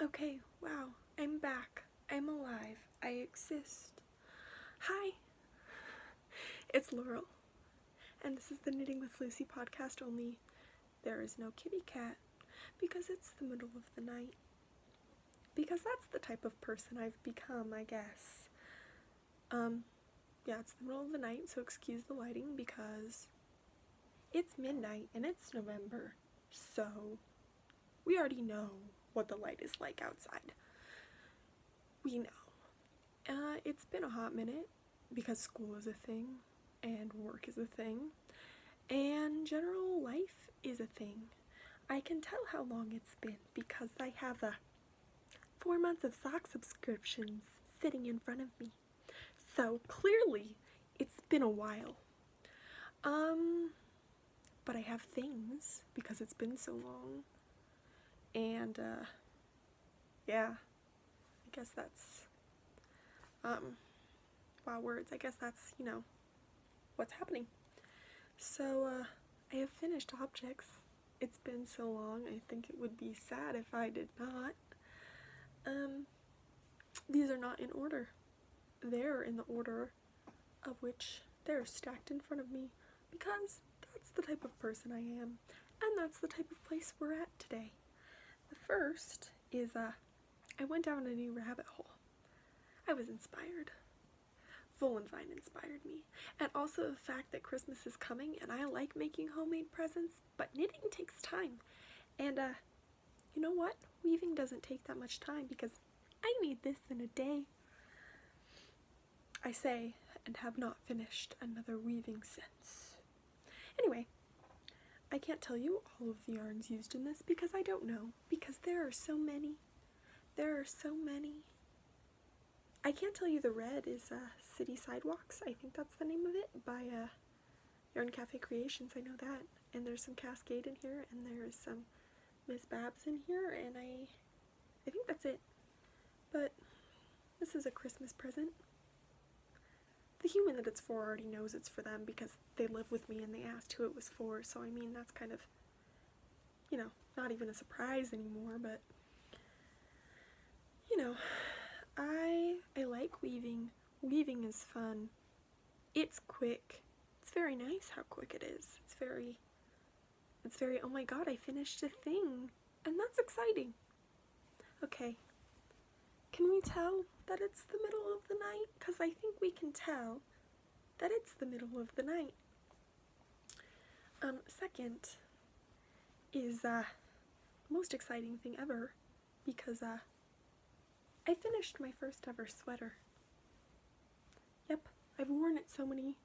Okay, wow, I'm back. I'm alive. I exist. Hi, it's Laurel, and this is the Knitting with Lucy podcast, only there is no kitty cat, because it's the middle of the night. Because that's the type of person I've become, I guess. Yeah, it's the middle of the night, so excuse the lighting, because it's midnight, and it's November, so we already know what the light is like outside. We know. It's been a hot minute because school is a thing and work is a thing and general life is a thing. I can tell how long it's been because I have 4 months of sock subscriptions sitting in front of me. So clearly it's been a while. But I have things because it's been so long. And yeah, I guess that's wow, words. I guess that's, what's happening. So, I have finished objects. It's been so long, I think it would be sad if I did not. These are not in order. They're in the order of which they're stacked in front of me, because that's the type of person I am, and that's the type of place we're at today. The first is, I went down a new rabbit hole. I was inspired. Vine inspired me, and also the fact that Christmas is coming and I like making homemade presents, but knitting takes time, and you know what? Weaving doesn't take that much time because I made this in a day. I say, and have not finished another weaving since. Anyway, I can't tell you all of the yarns used in this because I don't know, because there are so many. There are so many. I can't tell you the red is City Sidewalks, I think that's the name of it, by Yarn Cafe Creations, I know that. And there's some Cascade in here, and there's some Miss Babs in here, and I think that's it. But this is a Christmas present. The human that it's for already knows it's for them because they live with me and they asked who it was for, so I mean, that's kind of, not even a surprise anymore, but, I like weaving. Weaving is fun. It's quick. It's very nice how quick it is. It's very, oh my god, I finished a thing. And that's exciting. Okay. Can we tell that it's the middle of the night? Because I think we can tell that it's the middle of the night. Second is, most exciting thing ever, because, I finished my first ever sweater. Yep, I've worn it so many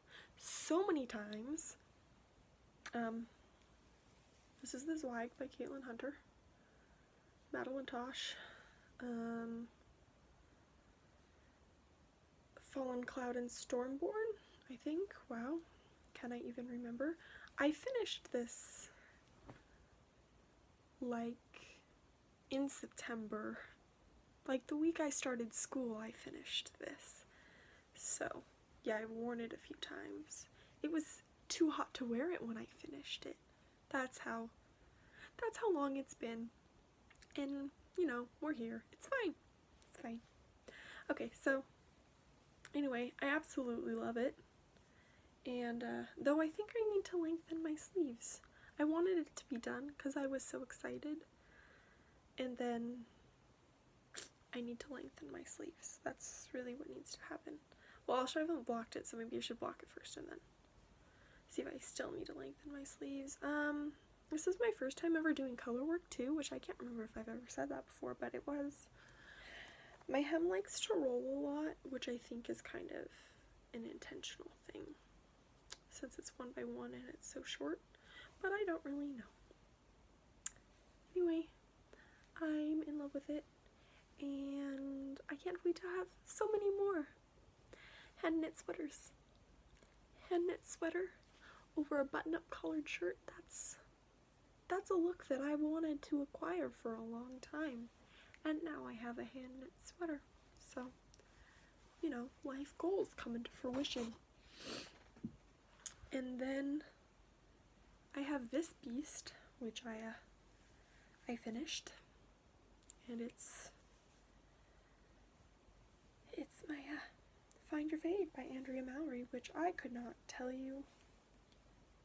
times. This is the Zweig by Caitlin Hunter, Madeline Tosh, Fallen Cloud and Stormborn, I think. Wow, can I even remember? I finished this in September. The week I started school, I finished this. So, yeah, I've worn it a few times. It was too hot to wear it when I finished it. That's how long it's been. And, we're here. It's fine. It's fine. Okay, so, anyway, I absolutely love it. And, though I think I need to lengthen my sleeves. I wanted it to be done because I was so excited. And then I need to lengthen my sleeves. That's really what needs to happen. Well, I haven't blocked it, so maybe I should block it first and then see if I still need to lengthen my sleeves. This is my first time ever doing color work too, which I can't remember if I've ever said that before, but it was. My hem likes to roll a lot, which I think is kind of an intentional thing, since it's 1 by 1 and it's so short, but I don't really know. Anyway, I'm in love with it. And I can't wait to have so many more hand knit sweaters. Hand knit sweater over a button-up collared shirt. That's a look that I wanted to acquire for a long time. And now I have a hand knit sweater. So, life goals come into fruition. And then I have this beast, which I finished. and it's my Find Your Fade by Andrea Mowry, which I could not tell you,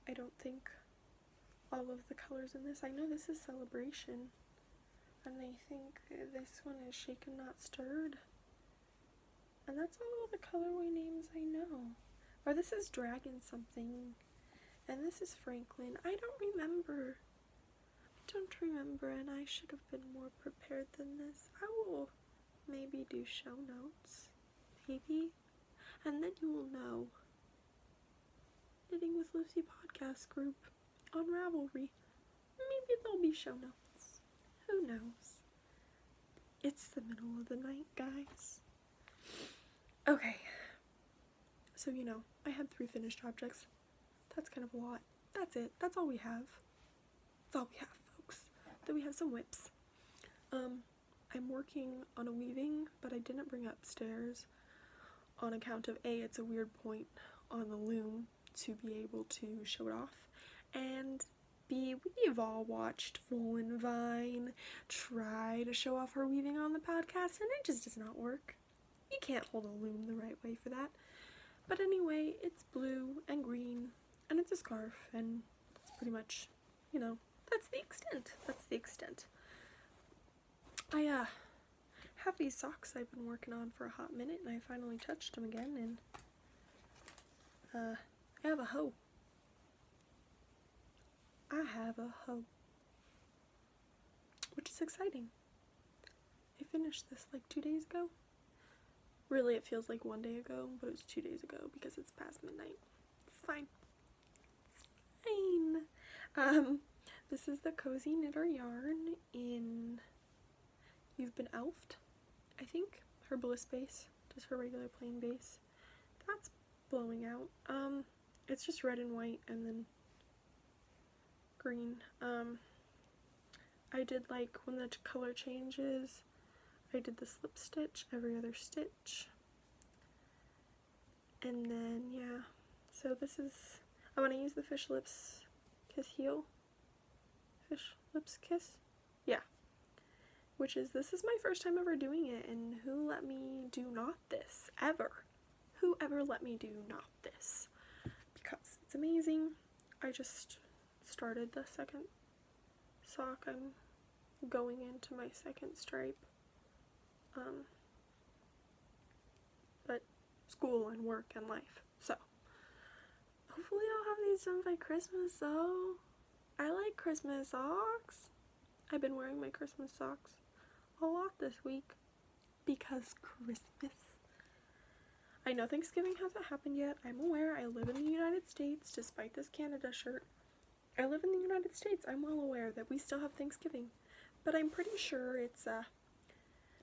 I don't think, all of the colors in this. I know this is Celebration, and I think this one is Shaken Not Stirred, and that's all the colorway names I know. Or this is Dragon something, and this is Franklin. I don't remember, and I should have been more prepared than this. I will maybe do show notes, maybe, and then you will know. Knitting with Lucy podcast group on Ravelry. Maybe there'll be show notes. Who knows? It's the middle of the night, guys. Okay. So, I had 3 finished objects. That's kind of a lot. That's it. That's all we have. That's all we have, folks. Then we have some whips. I'm working on a weaving, but I didn't bring it upstairs on account of A, it's a weird point on the loom to be able to show it off, and B, we've all watched Volan Vine try to show off her weaving on the podcast, and it just does not work. You can't hold a loom the right way for that. But anyway, it's blue and green, and it's a scarf, and that's pretty much, that's the extent. I have these socks I've been working on for a hot minute, and I finally touched them again, and I have a hoe. Which is exciting. I finished this like 2 days ago. Really, it feels like 1 day ago, but it was 2 days ago because it's past midnight. It's fine. This is the Cozy Knitter yarn in You've Been Elfed, I think. Her bliss base, just her regular plain base. That's blowing out. It's just red and white and then green. I did like when the color changes, I did the slip stitch every other stitch. And then, yeah. So this is, I'm going to use the Fish Lips Kiss Heel. Fish Lips Kiss? Yeah. This is my first time ever doing it, and who let me do not this, ever? Who ever let me do not this? Because it's amazing. I just started the second sock. I'm going into my second stripe. But school and work and life. So, hopefully I'll have these done by Christmas, though. I like Christmas socks. I've been wearing my Christmas socks a lot this week because Christmas. I know Thanksgiving hasn't happened yet. I'm aware. I live in the United States despite this Canada shirt. I live in the United States. I'm well aware that we still have Thanksgiving, but I'm pretty sure it's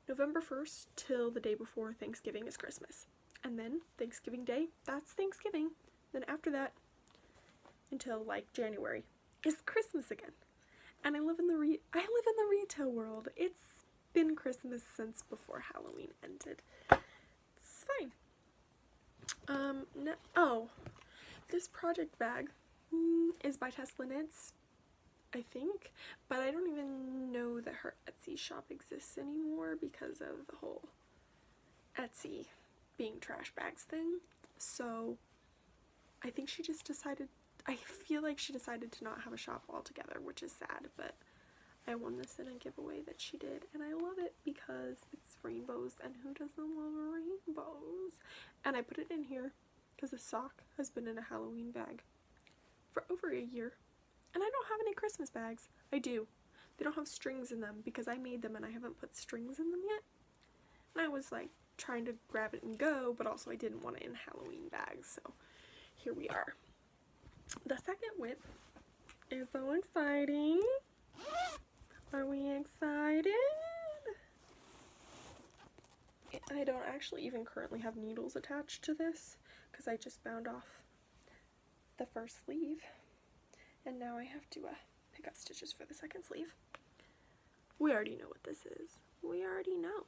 November 1st till the day before Thanksgiving is Christmas. And then Thanksgiving Day, that's Thanksgiving. Then after that, until like January, is Christmas again. And I live in the retail world. It's been Christmas since before Halloween ended. It's fine. This project bag is by Tesla Knits, I think, but I don't even know that her Etsy shop exists anymore because of the whole Etsy being trash bags thing. So I think she just decided, I feel like she decided to not have a shop altogether, which is sad, but I won this in a giveaway that she did, and I love it because it's rainbows, and who doesn't love rainbows? And I put it in here because the sock has been in a Halloween bag for over a year, and I don't have any Christmas bags. I do. They don't have strings in them because I made them and I haven't put strings in them yet, and I was like trying to grab it and go, but also I didn't want it in Halloween bags, so here we are. The second whip is so exciting. Are we excited? I don't actually even currently have needles attached to this because I just bound off the first sleeve, and now I have to pick up stitches for the second sleeve. We already know what this is. We already know.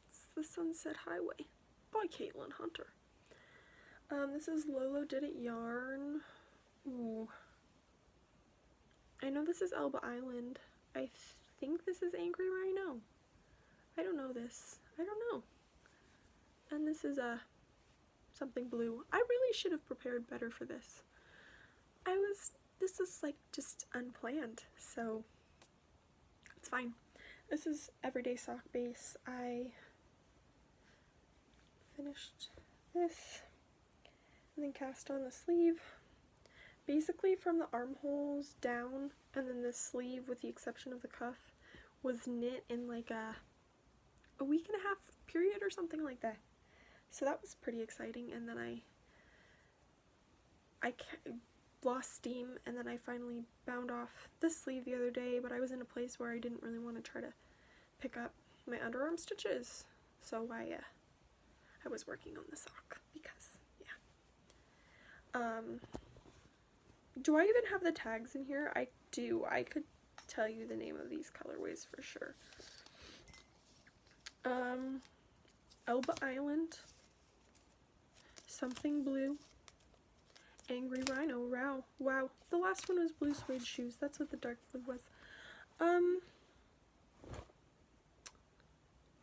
It's the Sunset Highway by Caitlin Hunter. This is Lolo Did It yarn. Ooh. I know this is Elba Island. I think this is Angry Rhino. I don't know this. I don't know. And this is something blue. I really should have prepared better for this. This is like just unplanned, so it's fine. This is everyday sock base. I finished this and then cast on the sleeve. Basically from the armholes down, and then the sleeve with the exception of the cuff was knit in like a week and a half period or something like that. So that was pretty exciting, and then I lost steam, and then I finally bound off this sleeve the other day, but I was in a place where I didn't really want to try to pick up my underarm stitches, so I was working on the sock because, yeah. Do I even have the tags in here? I do. I could tell you the name of these colorways for sure. Elba Island, Something Blue, Angry Rhino, wow, the last one was Blue Suede Shoes, that's what the dark blue was.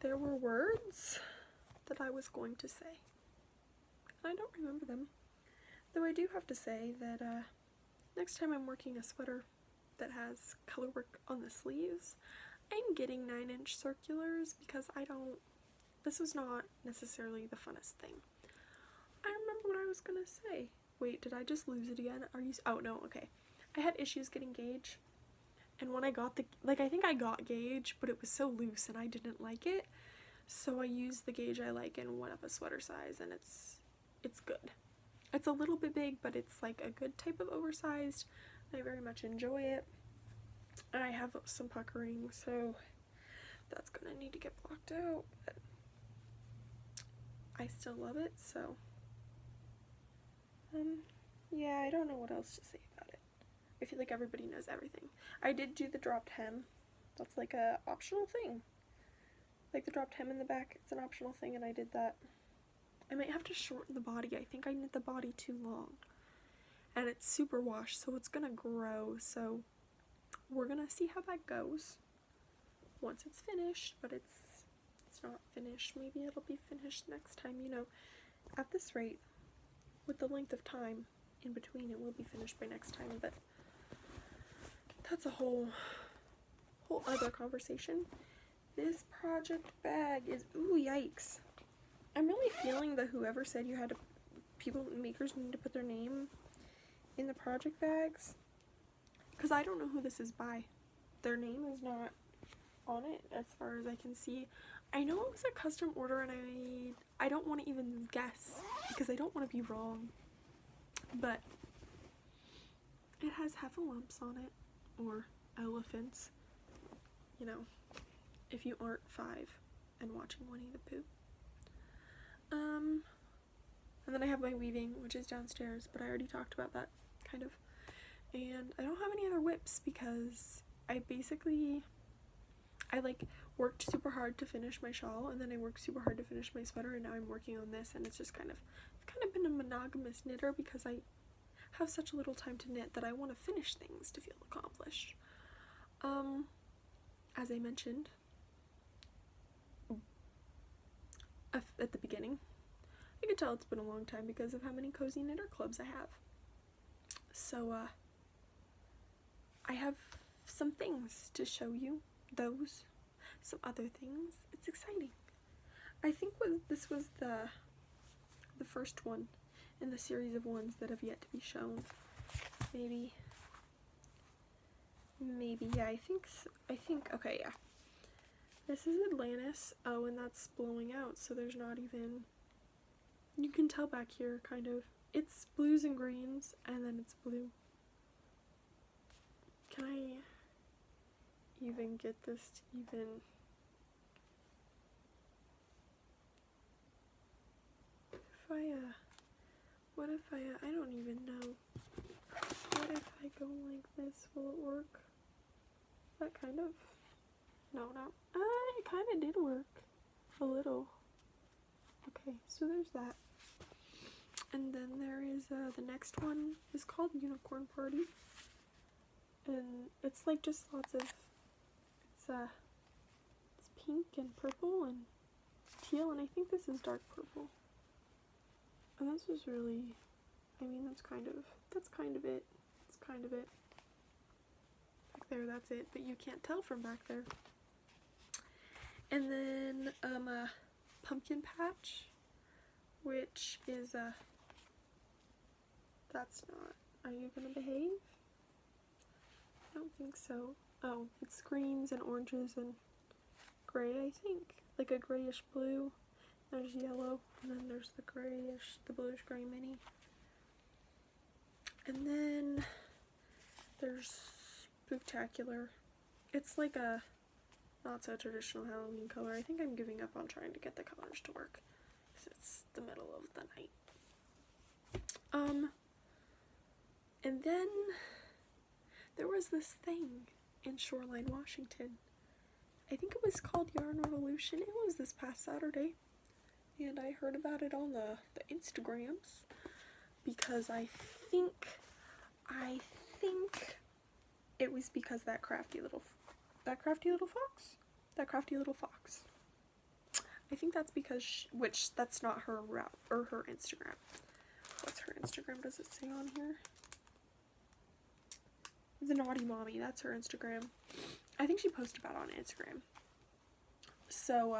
There were words that I was going to say. I don't remember them, though I do have to say that next time I'm working a sweater that has color work on the sleeves, I'm getting 9-inch circulars because this was not necessarily the funnest thing. I remember what I was gonna say. Wait, did I just lose it again? Oh no, okay. I had issues getting gauge, and when I got I think I got gauge, but it was so loose and I didn't like it, so I used the gauge I like and went up a sweater size, and it's good. It's a little bit big, but it's like a good type of oversized. I very much enjoy it. I have some puckering, so that's gonna need to get blocked out, but I still love it, so yeah, I don't know what else to say about it. I feel like everybody knows everything. I did do the dropped hem. That's like a optional thing. Like the dropped hem in the back, it's an optional thing, and I did that. I might have to shorten the body. I think I knit the body too long. And it's super wash, so it's gonna grow, so we're gonna see how that goes once it's finished, but it's not finished. Maybe it'll be finished next time, you know. At this rate, with the length of time in between, it will be finished by next time, but that's a whole other conversation. This project bag is, ooh, yikes. I'm really feeling that whoever said you had to, makers need to put their name in the project bags, because I don't know who this is by. Their name is not on it as far as I can see. I know it was a custom order, and I don't want to even guess because I don't want to be wrong, but it has heffalumps on it, or elephants, you know, if you aren't 5 and watching Winnie the Pooh. And then I have my weaving, which is downstairs, but I already talked about that, kind of. And I don't have any other whips because I like worked super hard to finish my shawl, and then I worked super hard to finish my sweater, and now I'm working on this, and it's just kind of been a monogamous knitter because I have such a little time to knit that I want to finish things to feel accomplished. As I mentioned at the beginning, I can tell it's been a long time because of how many cozy knitter clubs I have. So I have some things to show you. Some other things. It's exciting. I think this was the first one in the series of ones that have yet to be shown. Maybe, yeah, I think, okay, yeah. This is Atlantis. Oh, and that's blowing out, so there's not even, you can tell back here, kind of. It's blues and greens, and then it's blue. Can I even get this to even, what if I don't even know. What if I go like this? Will it work? That kind of, no, it kind of did work. A little. Okay, so there's that. And then there is, the next one is called Unicorn Party. And it's like just lots of, it's pink and purple and teal, and I think this is dark purple. And this was really, I mean, that's kind of it. It's kind of it. Back there, that's it, but you can't tell from back there. And then, a pumpkin patch, which is, that's not, are you gonna behave? I don't think so. Oh, it's greens and oranges and gray, I think. Like a grayish blue. There's yellow, and then there's the bluish gray mini. And then there's Spooktacular. It's like a not so traditional Halloween color. I think I'm giving up on trying to get the colors to work, because it's the middle of the night. And then there was this thing in Shoreline, Washington. I think it was called Yarn Revolution. It was this past Saturday, and I heard about it on the Instagrams, because I think it was because that crafty little fox. I think that's because that's not her route or her Instagram. What's her Instagram? Does it say on here? The Naughty Mommy, that's her Instagram. I think she posted about it on Instagram. So,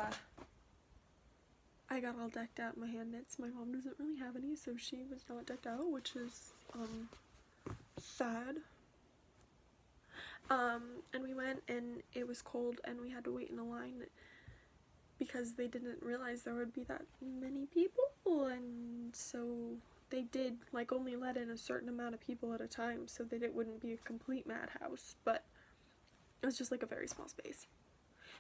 I got all decked out in my hand knits. My mom doesn't really have any, so she was not decked out, which is, sad. And we went, and it was cold, and we had to wait in a line because they didn't realize there would be that many people, and so they did, like, only let in a certain amount of people at a time so that it wouldn't be a complete madhouse, but it was just, like, a very small space.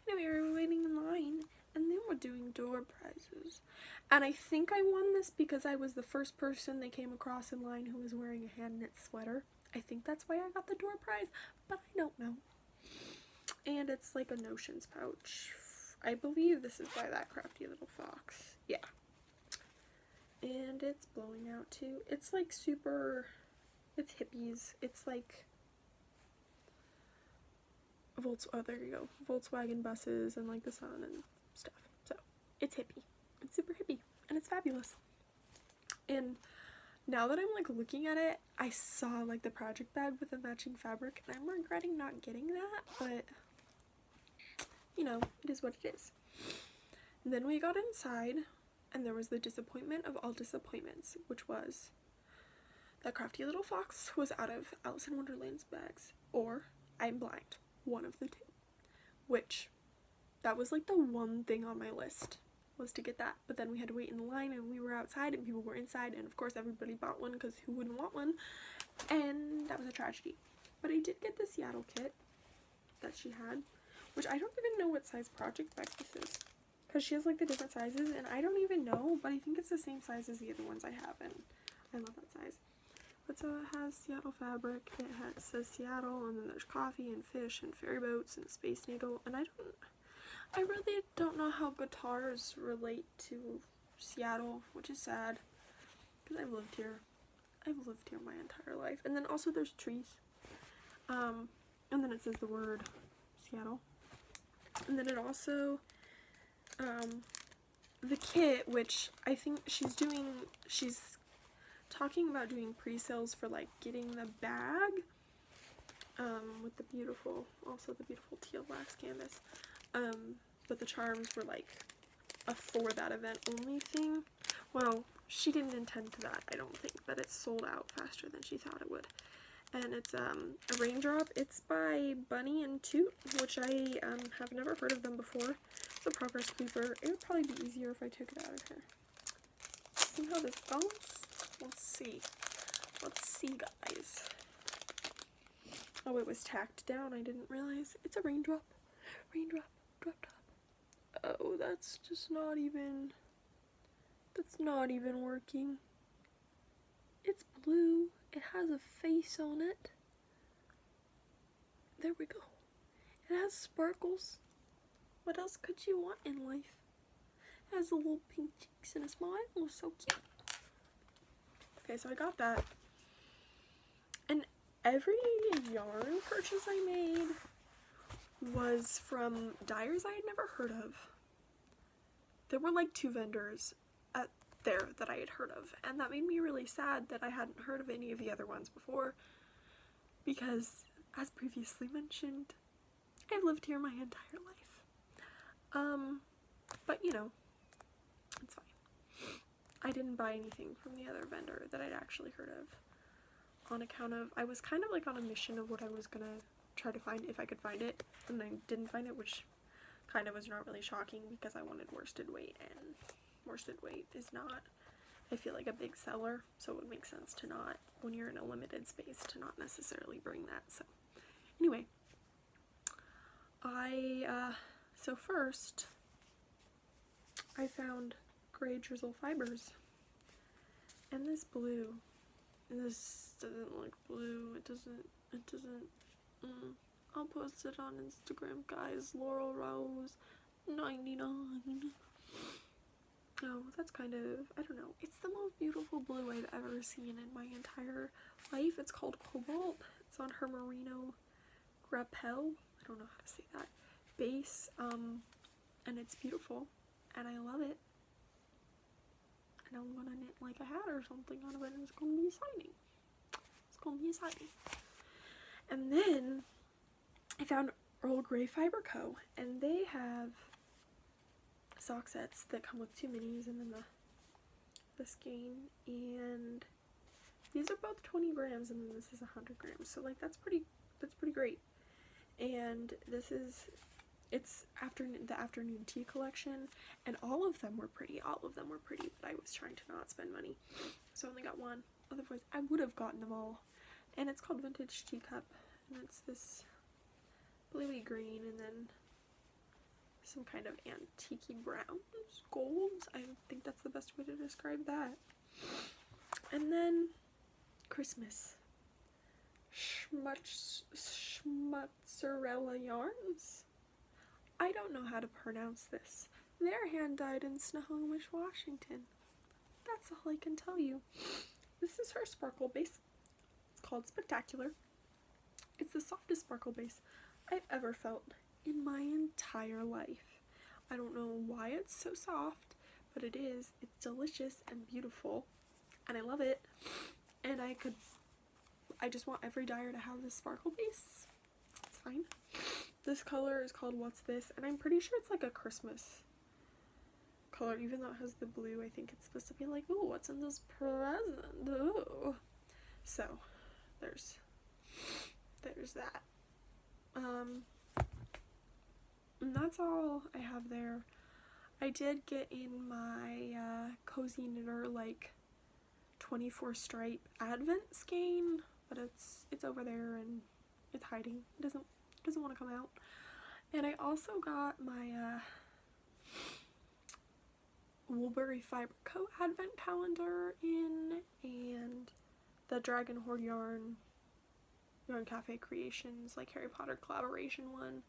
Anyway, we were waiting in line, and they were doing door prizes, and I think I won this because I was the first person they came across in line who was wearing a hand-knit sweater. I think that's why I got the door prize, but I don't know. And it's like a notions pouch. I believe this is by that crafty little fox. Yeah. And it's blowing out too. It's like super, it's hippies. It's like oh, there you go. Volkswagen buses and like the sun and stuff. So it's hippie. It's super hippie and it's fabulous. And now that I'm like looking at it, I saw like the project bag with the matching fabric, and I'm regretting not getting that, but you know, it is what it is. And then we got inside, and there was the disappointment of all disappointments, which was that crafty little fox was out of Alice in Wonderland's bags, or I'm blind, one of the two. Which, that was like the one thing on my list, was to get that, but then we had to wait in the line, and we were outside, and people were inside, and of course everybody bought one, because who wouldn't want one, and that was a tragedy. But I did get the Seattle kit that she had, which I don't even know what size project bag this is, because she has like the different sizes, and I don't even know, but I think it's the same size as the other ones I have, and I love that size. But so it has Seattle fabric, it says Seattle, and then there's coffee and fish and ferry boats and Space Needle, and I really don't know how guitars relate to Seattle, which is sad, because I've lived here my entire life. And then also there's trees, and then it says the word Seattle, and then it also, the kit, which I think she's talking about doing pre-sales for like getting the bag, with the beautiful teal wax canvas. But the charms were like a for that event only thing. Well, she didn't intend to that, I don't think, but it's sold out faster than she thought it would. And it's a raindrop. It's by Bunny and Toot, which I have never heard of them before. It's a progress creeper. It would probably be easier if I took it out of here. See how this goes? Let's see. Let's see, guys. Oh, it was tacked down. I didn't realize. It's a raindrop. Raindrop. Drop top. Oh, that's just not even working. It's blue. It has a face on it. There we go. It has sparkles. What else could you want in life? It has a little pink cheeks and a smile. It was so cute. Okay, so I got that. And every yarn purchase I made was from dyers I had never heard of. There were like 2 vendors at there that I had heard of, and that made me really sad that I hadn't heard of any of the other ones before, because as previously mentioned, I've lived here my entire life. But you know, it's fine. I didn't buy anything from the other vendor that I'd actually heard of, on account of I was kind of like on a mission of what I was gonna try to find if I could find it, and I didn't find it, which kind of was not really shocking because I wanted worsted weight, and worsted weight is not, I feel like, a big seller, so it would make sense to not, when you're in a limited space, to not necessarily bring that. So anyway, so first I found gray drizzle fibers, and this blue, and this doesn't look blue, it doesn't, I'll post it on Instagram, guys. Laurel Rose 99. Oh, that's kind of, I don't know, it's the most beautiful blue I've ever seen in my entire life. It's called Cobalt. It's on her Merino Grappel, I don't know how to say that, base, and it's beautiful, and I love it, and I'm gonna knit like a hat or something out of it, and it's gonna be exciting. It's gonna be exciting. And then I found Earl Grey Fiber Co., and they have sock sets that come with 2 minis and then the skein, and these are both 20 grams, and then this is 100 grams, so like that's pretty great. And this is, it's the afternoon tea collection, and all of them were pretty, but I was trying to not spend money, so I only got one. Otherwise I would have gotten them all. And it's called Vintage Teacup, and it's this bluey green and then some kind of antique-y browns, golds. I think that's the best way to describe that. And then Christmas Schmutzerella yarns. I don't know how to pronounce this. They're hand-dyed in Snohomish, Washington. That's all I can tell you. This is her sparkle base. It's called Spectacular. It's the softest sparkle base I've ever felt in my entire life. I don't know why it's so soft, but it is. It's delicious and beautiful, and I love it. And I just want every dyer to have this sparkle base. It's fine. This color is called What's This, and I'm pretty sure it's like a Christmas color, even though it has the blue. I think it's supposed to be like, ooh, what's in this present? Ooh. So there's that. And that's all I have there. I did get in my Cozy Knitter like 24 stripe advent skein, but it's over there and it's hiding. It doesn't want to come out. And I also got my Woolbury Fiber Co. advent calendar in, and the Dragon Horde Yarn Cafe Creations, like Harry Potter collaboration one,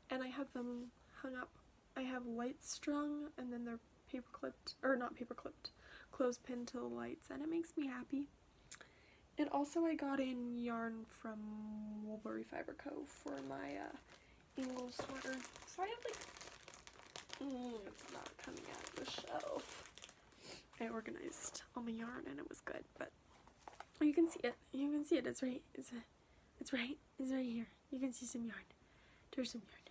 and I have them hung up. I have lights strung, and then they're paper clipped, or not paper clipped, clothespin to the lights, and it makes me happy. And also I got in yarn from Woolbury Fiber Co. for my Ingle sweater. So I have like, it's not coming out of the shelf. I organized all my yarn and it was good, but you can see it. You can see it. It's right. It's right here. You can see some yarn. There's some yarn.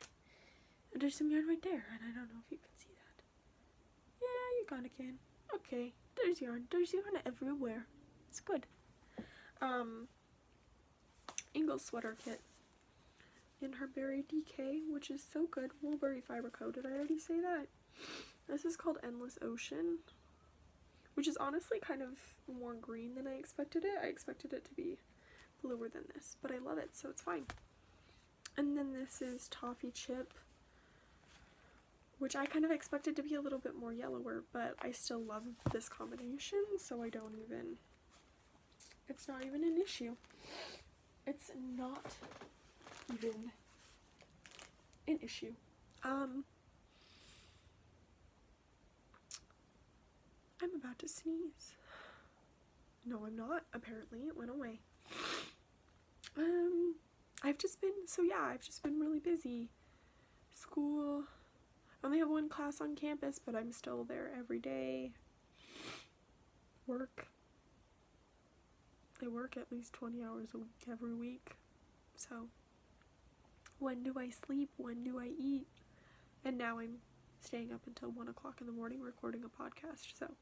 And there's some yarn right there, and I don't know if you can see that. Yeah, you kinda can. Okay, there's yarn. There's yarn everywhere. It's good. Ingle sweater kit in her Berry DK, which is so good. Woolbury Fiber Co. Did I already say that? This is called Endless Ocean, which is honestly kind of more green than I expected it. I expected it to be bluer than this, but I love it, so it's fine. And then this is Toffee Chip, which I kind of expected to be a little bit more yellower, but I still love this combination, so I don't even, it's not even an issue. It's not even an issue. I'm about to sneeze. No, I'm not. Apparently, it went away. I've just been really busy. School, I only have one class on campus, but I'm still there every day. Work, I work at least 20 hours a week every week. So when do I sleep? When do I eat? And now I'm staying up until 1 o'clock in the morning recording a podcast. So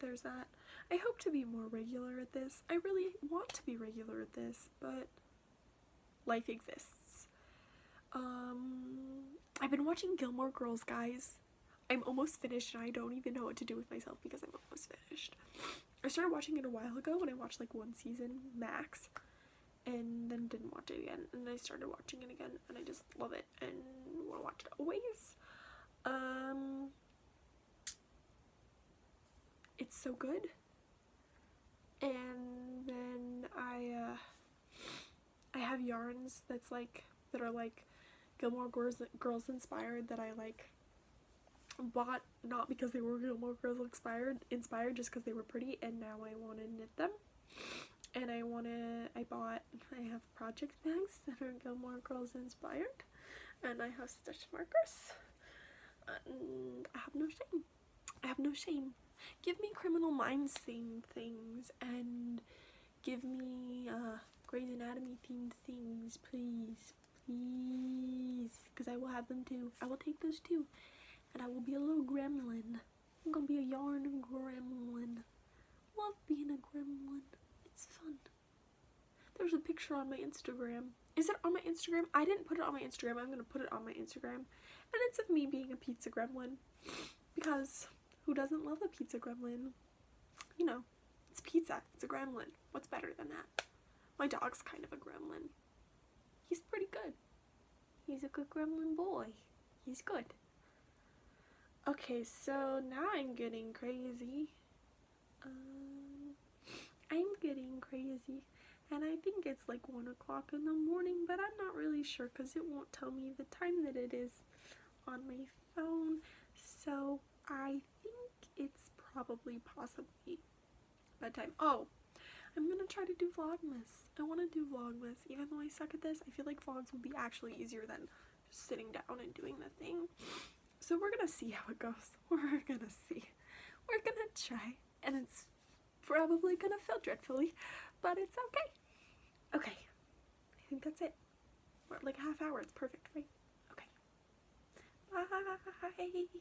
there's that. I hope to be more regular at this. I really want to be regular at this, but life exists. I've been watching Gilmore Girls, guys. I'm almost finished and I don't even know what to do with myself because I'm almost finished. I started watching it a while ago when I watched like one season max and then didn't watch it again, and I started watching it again and I just love it and want to watch it always. It's so good. And then I have yarns that are like Gilmore Girls inspired that I like bought not because they were Gilmore Girls inspired just because they were pretty, and now I want to knit them. And I have project bags that are Gilmore Girls inspired, and I have stitch markers, and I have no shame. Give me Criminal Minds themed things, and give me Grey's Anatomy themed things, please, because I will have them too. I will take those too, and I will be a little gremlin. I'm gonna be a yarn gremlin. Love being a gremlin. It's fun. There's a picture on my Instagram. Is it on my Instagram? I didn't put it on my Instagram. I'm gonna put it on my Instagram, and it's of me being a pizza gremlin, because who doesn't love a pizza gremlin? You know, it's pizza. It's a gremlin. What's better than that? My dog's kind of a gremlin. He's pretty good. He's a good gremlin boy. He's good. Okay, so now I'm getting crazy. And I think it's like 1 o'clock in the morning, but I'm not really sure because it won't tell me the time that it is on my phone. So I think it's possibly bedtime. Oh, I'm gonna try to do Vlogmas. I want to do Vlogmas. Even though I suck at this, I feel like vlogs will be actually easier than just sitting down and doing the thing. So we're gonna see how it goes. We're gonna see. We're gonna try. And it's probably gonna fail dreadfully, but it's okay. Okay. I think that's it. We're at like a half hour. It's perfect, right? Okay. Bye.